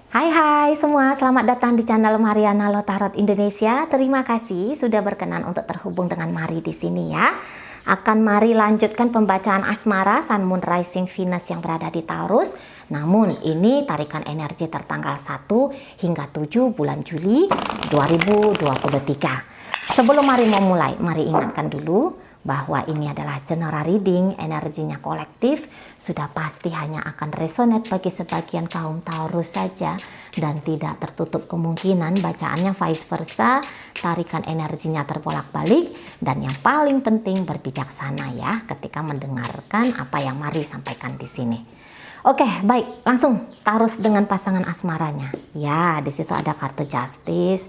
Hai semua, selamat datang di channel Mariana Lotarot Indonesia. Terima kasih sudah berkenan untuk terhubung dengan Mari di sini ya. Akan Mari lanjutkan pembacaan asmara Sun Moon Rising Venus yang berada di Taurus. Namun ini tarikan energi tertanggal 1 hingga 7 bulan Juli 2023. Sebelum Mari memulai, Mari ingatkan dulu bahwa ini adalah general reading, energinya kolektif, sudah pasti hanya akan resonate bagi sebagian kaum Taurus saja dan tidak tertutup kemungkinan bacaannya vice versa, tarikan energinya terbolak-balik, dan yang paling penting berbijaksana ya ketika mendengarkan apa yang Mari sampaikan di sini. Oke, baik, langsung Taurus dengan pasangan asmaranya. Ya, di situ ada kartu Justice,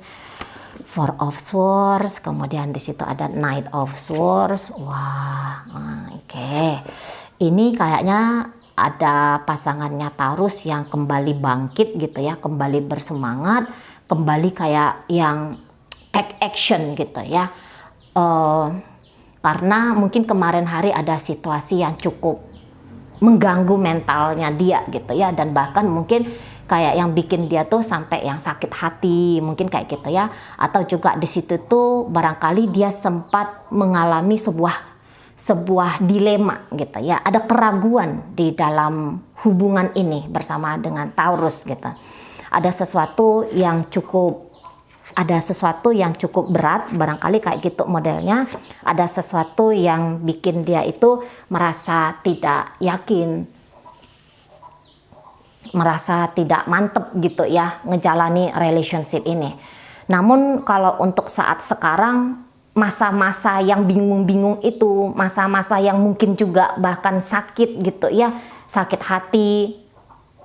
Four of Swords, kemudian di situ ada Knight of Swords. Wah, oke. Ini kayaknya ada pasangannya Taurus yang kembali bangkit gitu ya, kembali bersemangat, kembali kayak yang take action gitu ya. Karena mungkin kemarin hari ada situasi yang cukup mengganggu mentalnya dia gitu ya, dan bahkan mungkin kayak yang bikin dia tuh sampai yang sakit hati, mungkin kayak gitu ya. Atau juga di situ tuh barangkali dia sempat mengalami sebuah dilema gitu ya. Ada keraguan di dalam hubungan ini bersama dengan Taurus gitu. Ada sesuatu yang cukup berat, barangkali kayak gitu modelnya. Ada sesuatu yang bikin dia itu merasa tidak yakin, merasa tidak mantep gitu ya ngejalani relationship ini. Namun kalau untuk saat sekarang, masa-masa yang bingung-bingung itu, masa-masa yang mungkin juga bahkan sakit gitu ya, sakit hati,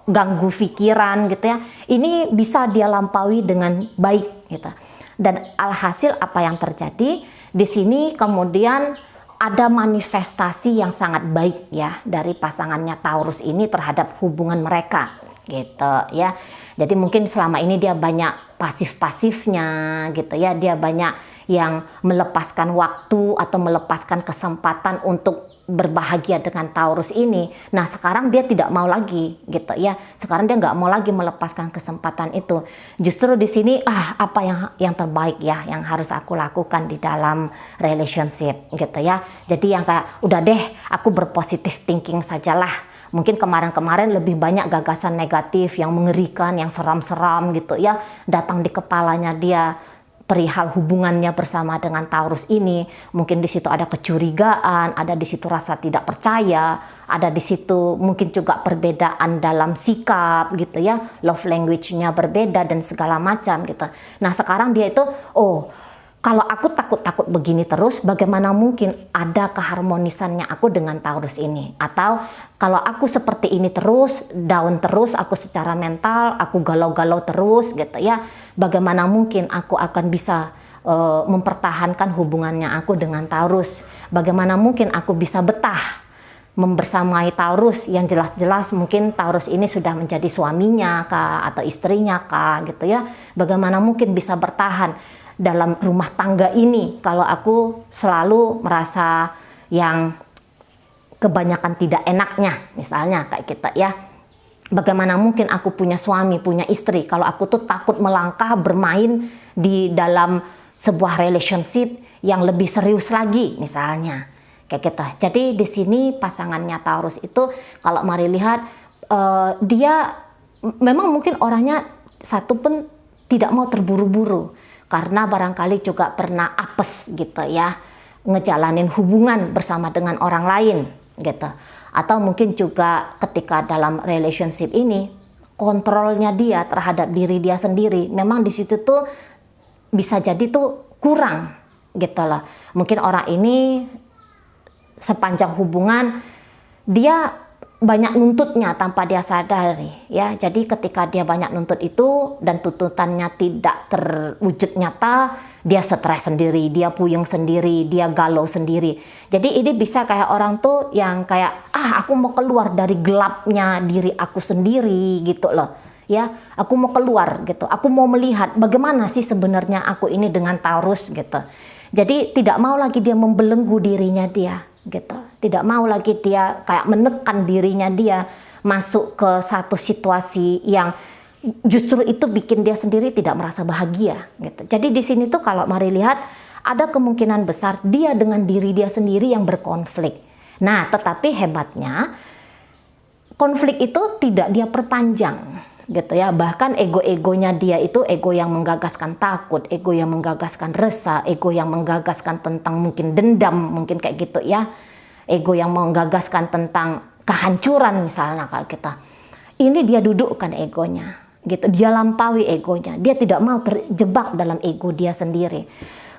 ganggu pikiran gitu ya, ini bisa dia lampaui dengan baik gitu. Dan alhasil apa yang terjadi di sini, kemudian ada manifestasi yang sangat baik ya dari pasangannya Taurus ini terhadap hubungan mereka gitu ya. Jadi mungkin selama ini dia banyak pasif-pasifnya gitu ya, dia banyak yang melepaskan waktu atau melepaskan kesempatan untuk berbahagia dengan Taurus ini. Nah sekarang dia tidak mau lagi gitu ya. Sekarang dia nggak mau lagi melepaskan kesempatan itu. Justru di sini apa yang terbaik ya yang harus aku lakukan di dalam relationship gitu ya. Jadi yang kayak udah deh aku berpositif thinking sajalah. Mungkin kemarin-kemarin lebih banyak gagasan negatif yang mengerikan, yang seram-seram gitu ya, datang di kepalanya dia perihal hubungannya bersama dengan Taurus ini. Mungkin di situ ada kecurigaan, ada di situ rasa tidak percaya, ada di situ mungkin juga perbedaan dalam sikap gitu ya, love language-nya berbeda dan segala macam gitu. Nah sekarang dia itu, kalau aku takut begini terus, bagaimana mungkin ada keharmonisannya aku dengan Taurus ini? Atau kalau aku seperti ini terus, down terus, aku secara mental, aku galau-galau terus gitu ya, bagaimana mungkin aku akan bisa mempertahankan hubungannya aku dengan Taurus? Bagaimana mungkin aku bisa betah membersamai Taurus yang jelas-jelas mungkin Taurus ini sudah menjadi suaminya kah atau istrinya kah gitu ya? Bagaimana mungkin bisa bertahan dalam rumah tangga ini kalau aku selalu merasa yang kebanyakan tidak enaknya, misalnya kayak kita ya. Bagaimana mungkin aku punya suami, punya istri kalau aku tuh takut melangkah bermain di dalam sebuah relationship yang lebih serius lagi misalnya kayak kita. Jadi di sini pasangannya Taurus itu kalau Mari lihat dia memang mungkin orangnya satu pun tidak mau terburu-buru, karena barangkali juga pernah apes gitu ya ngejalanin hubungan bersama dengan orang lain gitu. Atau mungkin juga ketika dalam relationship ini kontrolnya dia terhadap diri dia sendiri memang di situ tuh bisa jadi tuh kurang gitu loh. Mungkin orang ini sepanjang hubungan dia banyak nuntutnya tanpa dia sadari ya. Jadi ketika dia banyak nuntut itu dan tuntutannya tidak terwujud nyata, dia stres sendiri, dia puyeng sendiri, dia galau sendiri. Jadi ini bisa kayak orang tuh yang kayak aku mau keluar dari gelapnya diri aku sendiri gitu loh. Ya, aku mau keluar gitu. Aku mau melihat bagaimana sih sebenarnya aku ini dengan Taurus gitu. Jadi tidak mau lagi dia membelenggu dirinya dia gitu. Tidak mau lagi dia kayak menekan dirinya dia masuk ke satu situasi yang justru itu bikin dia sendiri tidak merasa bahagia gitu. Jadi di sini tuh kalau mari lihat ada kemungkinan besar dia dengan diri dia sendiri yang berkonflik. Nah, tetapi hebatnya konflik itu tidak dia perpanjang gitu ya. Bahkan ego-egonya dia itu ego yang menggagaskan takut, ego yang menggagaskan resah, ego yang menggagaskan tentang mungkin dendam, mungkin kayak gitu ya. Ego yang menggagaskan tentang kehancuran misalnya kayak kita. Ini dia dudukkan egonya gitu. Dia lampaui egonya. Dia tidak mau terjebak dalam ego dia sendiri.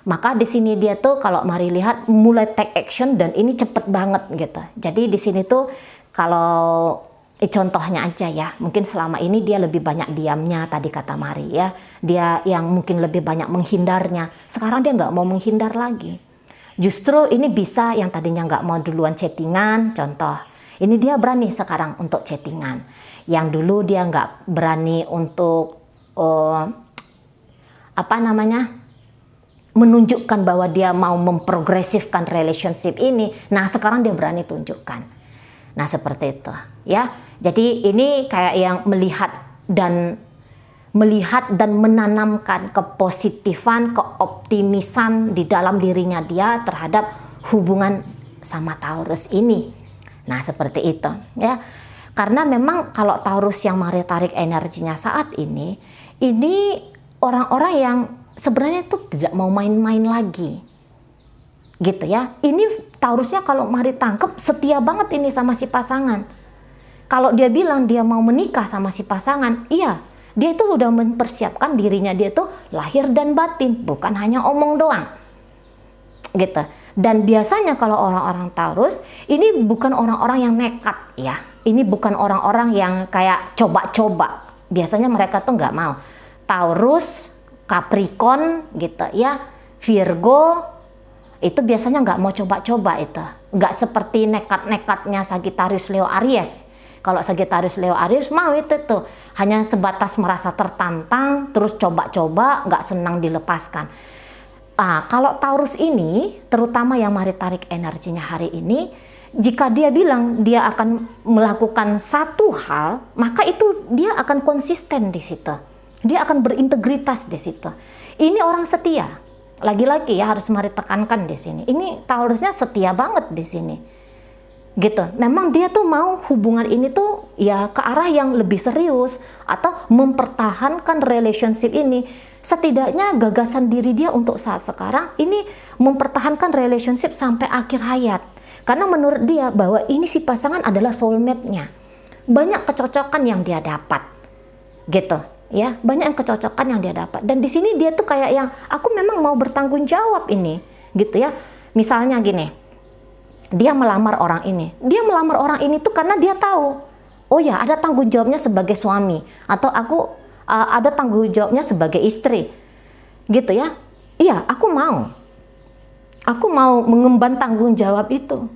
Maka di sini dia tuh kalau mari lihat mulai take action dan ini cepet banget gitu. Jadi di sini tuh kalau contohnya aja ya, mungkin selama ini dia lebih banyak diamnya tadi kata Mari ya. Dia yang mungkin lebih banyak menghindarnya. Sekarang dia nggak mau menghindar lagi. Justru ini bisa yang tadinya nggak mau duluan chattingan, contoh. Ini dia berani sekarang untuk chattingan. Yang dulu dia nggak berani untuk menunjukkan bahwa dia mau memprogresifkan relationship ini. Nah, sekarang dia berani tunjukkan. Nah, seperti itu ya. Jadi ini kayak yang melihat dan menanamkan kepositifan, keoptimisan di dalam dirinya dia terhadap hubungan sama Taurus ini. Nah, seperti itu ya. Karena memang kalau Taurus yang mari tarik energinya saat ini orang-orang yang sebenarnya tuh tidak mau main-main lagi. Gitu ya. Ini Taurusnya kalau mari tangkep setia banget ini sama si pasangan. Kalau dia bilang dia mau menikah sama si pasangan, iya, dia itu udah mempersiapkan dirinya dia tuh lahir dan batin, bukan hanya omong doang. Gitu. Dan biasanya kalau orang-orang Taurus, ini bukan orang-orang yang nekat ya. Ini bukan orang-orang yang kayak coba-coba. Biasanya mereka tuh nggak mau. Taurus, Capricorn gitu ya, Virgo, itu biasanya nggak mau coba-coba itu. Nggak seperti nekat-nekatnya Sagittarius, Leo, Aries. Kalau Sagittarius, Leo, Aries mau itu tuh. Hanya sebatas merasa tertantang, terus coba-coba, nggak senang dilepaskan. Kalau Taurus ini, terutama yang mari tarik energinya hari ini, jika dia bilang dia akan melakukan satu hal, maka itu dia akan konsisten di situ. Dia akan berintegritas di situ. Ini orang setia. Lagi-lagi ya harus mari tekankan di sini. Ini Taurusnya setia banget di sini. Gitu. Memang dia tuh mau hubungan ini tuh ya ke arah yang lebih serius atau mempertahankan relationship ini. Setidaknya gagasan diri dia untuk saat sekarang ini mempertahankan relationship sampai akhir hayat. Karena menurut dia bahwa ini si pasangan adalah soulmate-nya. Banyak kecocokan yang dia dapat. Gitu. Ya, banyak yang kecocokan yang dia dapat. Dan di sini dia tuh kayak yang aku memang mau bertanggung jawab ini. Gitu ya. Misalnya gini. Dia melamar orang ini. Dia melamar orang ini tuh karena dia tahu. Oh ya, ada tanggung jawabnya sebagai suami. Atau aku ada tanggung jawabnya sebagai istri. Gitu ya. Iya, aku mau. Aku mau mengemban tanggung jawab itu,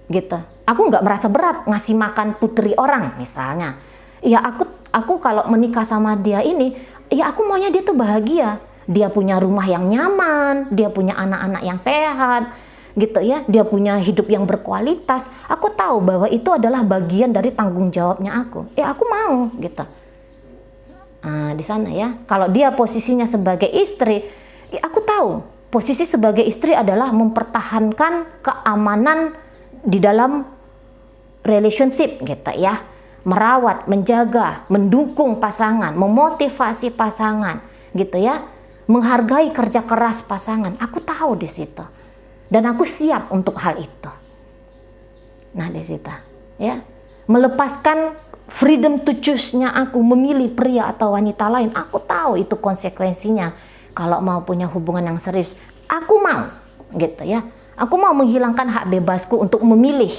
gitu. Aku nggak merasa berat ngasih makan putri orang, misalnya. Ya aku kalau menikah sama dia ini, ya aku maunya dia tuh bahagia. Dia punya rumah yang nyaman, dia punya anak-anak yang sehat, gitu ya. Dia punya hidup yang berkualitas. Aku tahu bahwa itu adalah bagian dari tanggung jawabnya aku. Ya aku mau, gitu. Di sana ya. Kalau dia posisinya sebagai istri, ya aku tahu. Posisi sebagai istri adalah mempertahankan keamanan di dalam relationship gitu ya. Merawat, menjaga, mendukung pasangan, memotivasi pasangan gitu ya. Menghargai kerja keras pasangan. Aku tahu di situ. Dan aku siap untuk hal itu. Nah, di situ ya. Melepaskan freedom to choose-nya aku memilih pria atau wanita lain. Aku tahu itu konsekuensinya. Kalau mau punya hubungan yang serius, aku mau, gitu ya. Aku mau menghilangkan hak bebasku untuk memilih,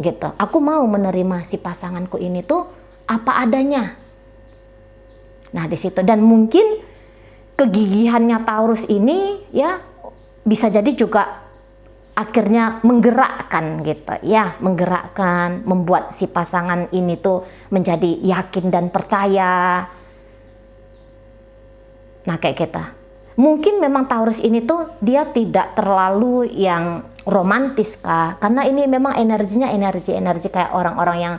gitu. Aku mau menerima si pasanganku ini tuh apa adanya. Nah, di situ dan mungkin kegigihannya Taurus ini ya bisa jadi juga akhirnya menggerakkan gitu ya, menggerakkan, membuat si pasangan ini tuh menjadi yakin dan percaya. Nah, kayak kita. Mungkin memang Taurus ini tuh dia tidak terlalu yang romantis kah? Karena ini memang energinya energi kayak orang-orang yang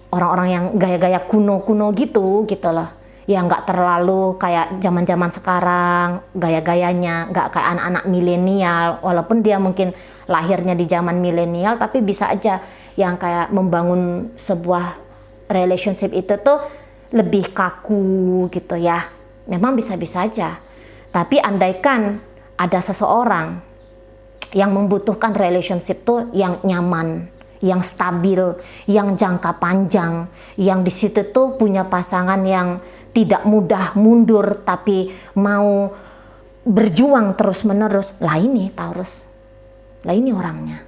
orang-orang yang gaya-gaya kuno-kuno gitu loh. Ya nggak terlalu kayak zaman-zaman sekarang, gaya-gayanya nggak kayak anak-anak milenial, walaupun dia mungkin lahirnya di zaman milenial, tapi bisa aja yang kayak membangun sebuah relationship itu tuh lebih kaku gitu ya. Memang bisa-bisa aja. Tapi andaikan ada seseorang yang membutuhkan relationship tuh yang nyaman, yang stabil, yang jangka panjang, yang di situ tuh punya pasangan yang tidak mudah mundur tapi mau berjuang terus-menerus. Lah ini Taurus. Lah ini orangnya.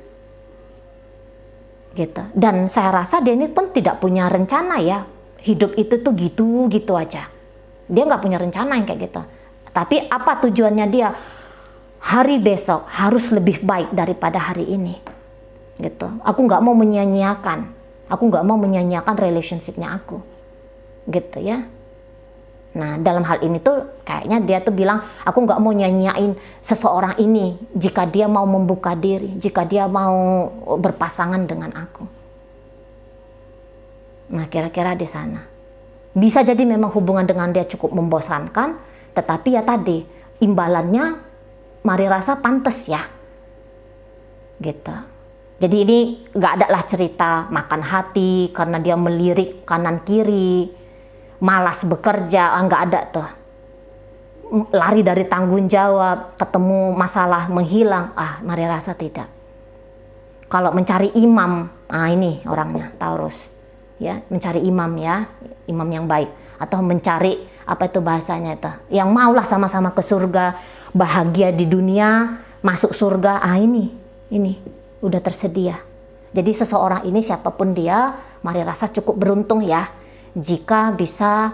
Gitu. Dan saya rasa dia ini pun tidak punya rencana ya. Hidup itu tuh gitu-gitu aja. Dia nggak punya rencana yang kayak gitu. Tapi apa tujuannya dia? Hari besok harus lebih baik daripada hari ini. Gitu. Aku nggak mau menyia-nyiakan. Aku nggak mau menyia-nyiakan relationship-nya aku. Gitu ya. Nah, dalam hal ini tuh kayaknya dia tuh bilang, aku nggak mau nyanyain seseorang ini jika dia mau membuka diri, jika dia mau berpasangan dengan aku. Nah, kira-kira di sana. Bisa jadi memang hubungan dengan dia cukup membosankan, tetapi ya tadi, imbalannya mari rasa pantas ya. Gitu. Jadi ini nggak ada lah cerita makan hati karena dia melirik kanan kiri, malas bekerja, nggak ada tuh. Lari dari tanggung jawab, ketemu masalah menghilang, mari rasa tidak. Kalau mencari imam, ini orangnya Taurus, ya mencari imam ya, imam yang baik, atau mencari apa itu bahasanya itu, yang maulah sama-sama ke surga, bahagia di dunia, masuk surga, ini udah tersedia. Jadi seseorang ini siapapun dia, mari rasa cukup beruntung ya. Jika bisa,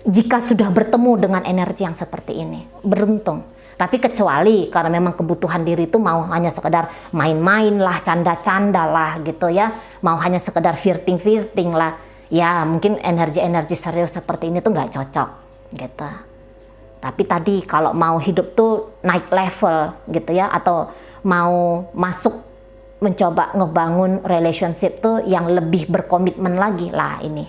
jika sudah bertemu dengan energi yang seperti ini, beruntung. Tapi kecuali karena memang kebutuhan diri itu mau hanya sekedar main-main lah, canda-canda lah gitu ya, mau hanya sekedar flirting-flirting lah, ya mungkin energi-energi serius seperti ini tuh nggak cocok gitu. Tapi tadi kalau mau hidup tuh naik level gitu ya, atau mau masuk mencoba ngebangun relationship tuh yang lebih berkomitmen lagi lah, ini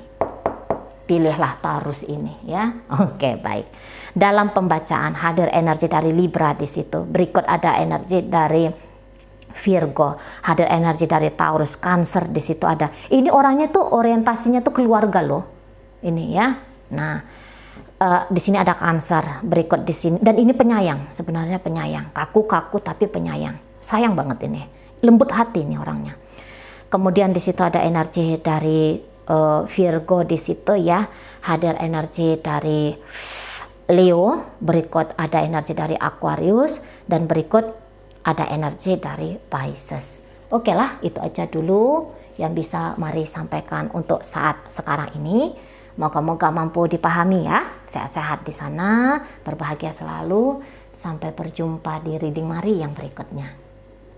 pilihlah Taurus ini ya. Oke, baik. Dalam pembacaan hadir energi dari Libra di situ. Berikut ada energi dari Virgo, hadir energi dari Taurus, Cancer di situ ada. Ini orangnya tuh orientasinya tuh keluarga loh. Ini ya. Nah, di sini ada Cancer, berikut di sini, dan ini penyayang, sebenarnya penyayang, kaku-kaku tapi penyayang, sayang banget ini. Lembut hati nih orangnya. Kemudian di situ ada energi dari Virgo di situ ya, hadir energi dari Leo, berikut ada energi dari Aquarius, dan berikut ada energi dari Pisces. Oke lah, itu aja dulu yang bisa mari sampaikan untuk saat sekarang ini. Moga-moga mampu dipahami ya. Sehat-sehat di sana, berbahagia selalu. Sampai berjumpa di reading Mari yang berikutnya.